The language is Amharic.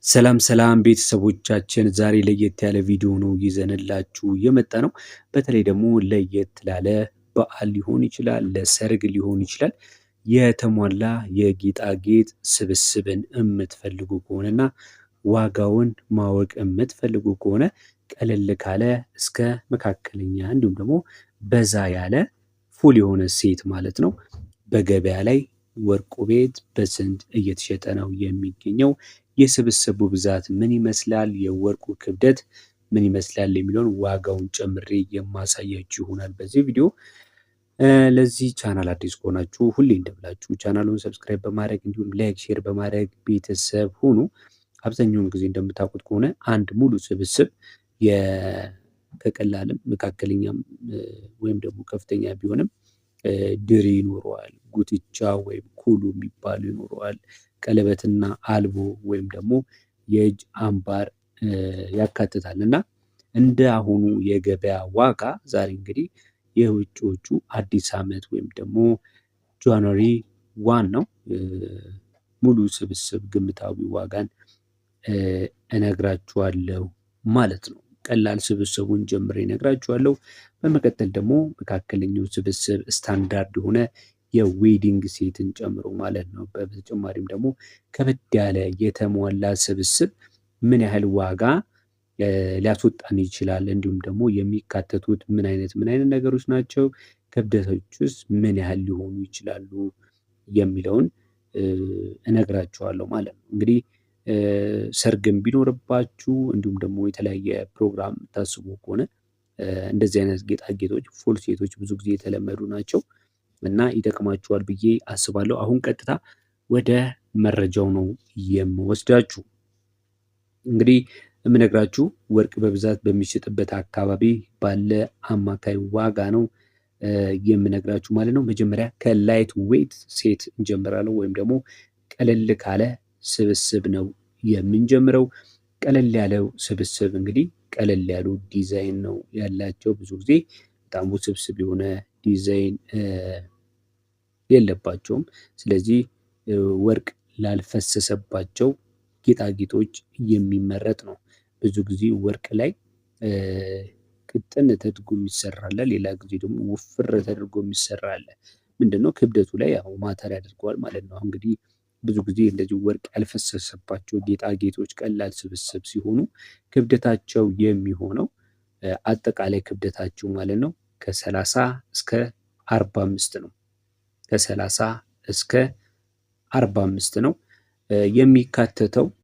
ሰላም ሰላም ቤተሰቦቻችን ዛሬ ለየት ያለ ቪዲዮ ነው ይዘንላችሁ የመጣ ነው። በተለይ ደግሞ ለየት ላለ በዓል ሊሆን ይችላል፣ ለሰርግ ሊሆን ይችላል። የተሟላ የጌጣጌጥ ስብስብን የምትፈልጉ ከሆነና ዋጋውን ማወቅ የምትፈልጉ ከሆነ ቀለል ካለ እስከ መካከለኛ እንዲሁም ደግሞ በዛ ያለ ፉል የሆነ ሴት ማለት ነው በገበያ ላይ ወርቁ ቤት በስንት እየተሸጠ ነው የሚገኘው? የስብስቡ ብዛት ምን ይመስላል? የወርቁ ክብደት ምን ይመስላል? የሚለውን ዋጋውን ጨምሬ የማሳያችሁ ይሆናል በዚህ ቪዲዮ። ለዚህ ቻናል አዲስ ከሆናችሁ ሁሌ እንደምላችሁ ቻናሉን ሰብስክራይብ በማድረግ እንዲሁም ላይክ፣ ሼር በማድረግ ቤተሰብ ሁኑ። አብዛኛውን ጊዜ እንደምታውቁት ከሆነ አንድ ሙሉ ስብስብ ከቀላልም መካከለኛም ወይም ደግሞ ከፍተኛ ቢሆንም ድሪ ይኖረዋል፣ ጉትቻ ወይም ኩሉ የሚባሉ ይኖረዋል፣ ቀለበትና አልቦ ወይም ደግሞ የእጅ አምባር ያካትታል እና እንደ አሁኑ የገበያ ዋጋ ዛሬ እንግዲህ የውጭዎቹ አዲስ ዓመት ወይም ደግሞ ጃንዋሪ 1 ነው። ሙሉ ስብስብ ግምታዊ ዋጋን እነግራችኋለሁ ማለት ነው። ቀላል ስብስቡን ጀምሬ እነግራችኋለሁ። በመቀጠል ደግሞ መካከለኛው ስብስብ ስታንዳርድ የሆነ የዌዲንግ ሴትን ጨምሮ ማለት ነው። በተጨማሪም ደግሞ ከበድ ያለ የተሟላ ስብስብ ምን ያህል ዋጋ ሊያስወጣን ይችላል፣ እንዲሁም ደግሞ የሚካተቱት ምን አይነት ነገሮች ናቸው፣ ክብደቶችስ ምን ያህል ሊሆኑ ይችላሉ የሚለውን እነግራችኋለሁ ማለት ነው። እንግዲህ ሰርግም ቢኖርባችሁ እንዲሁም ደግሞ የተለያየ ፕሮግራም ታስቦ ከሆነ እንደዚህ አይነት ጌጣጌጦች ፉል ሴቶች ብዙ ጊዜ የተለመዱ ናቸው እና ይጠቅማችኋል ብዬ አስባለሁ። አሁን ቀጥታ ወደ መረጃው ነው የምወስዳችሁ። እንግዲህ የምነግራችሁ ወርቅ በብዛት በሚሸጥበት አካባቢ ባለ አማካይ ዋጋ ነው የምነግራችሁ ማለት ነው። መጀመሪያ ከላይት ዌይት ሴት እንጀምራለን ወይም ደግሞ ቀለል ካለ ስብስብ ነው የምንጀምረው። ቀለል ያለው ስብስብ እንግዲህ ቀለል ያሉ ዲዛይን ነው ያላቸው። ብዙ ጊዜ በጣም ውስብስብ የሆነ ዲዛይን የለባቸውም። ስለዚህ ወርቅ ላልፈሰሰባቸው ጌጣጌጦች የሚመረጥ ነው። ብዙ ጊዜ ወርቅ ላይ ቅጥን ተደርጎ የሚሰራ አለ፣ ሌላ ጊዜ ደግሞ ውፍር ተደርጎ የሚሰራ አለ። ምንድነው ክብደቱ ላይ ያው ማተር ያደርገዋል ማለት ነው። እንግዲህ ብዙ ጊዜ እንደዚህ ወርቅ ያልፈሰሰባቸው ጌጣጌጦች ቀላል ስብስብ ሲሆኑ ክብደታቸው የሚሆነው አጠቃላይ ክብደታቸው ማለት ነው ከ30 እስከ 45 ነው። ከ30 እስከ 45 ነው የሚካተተው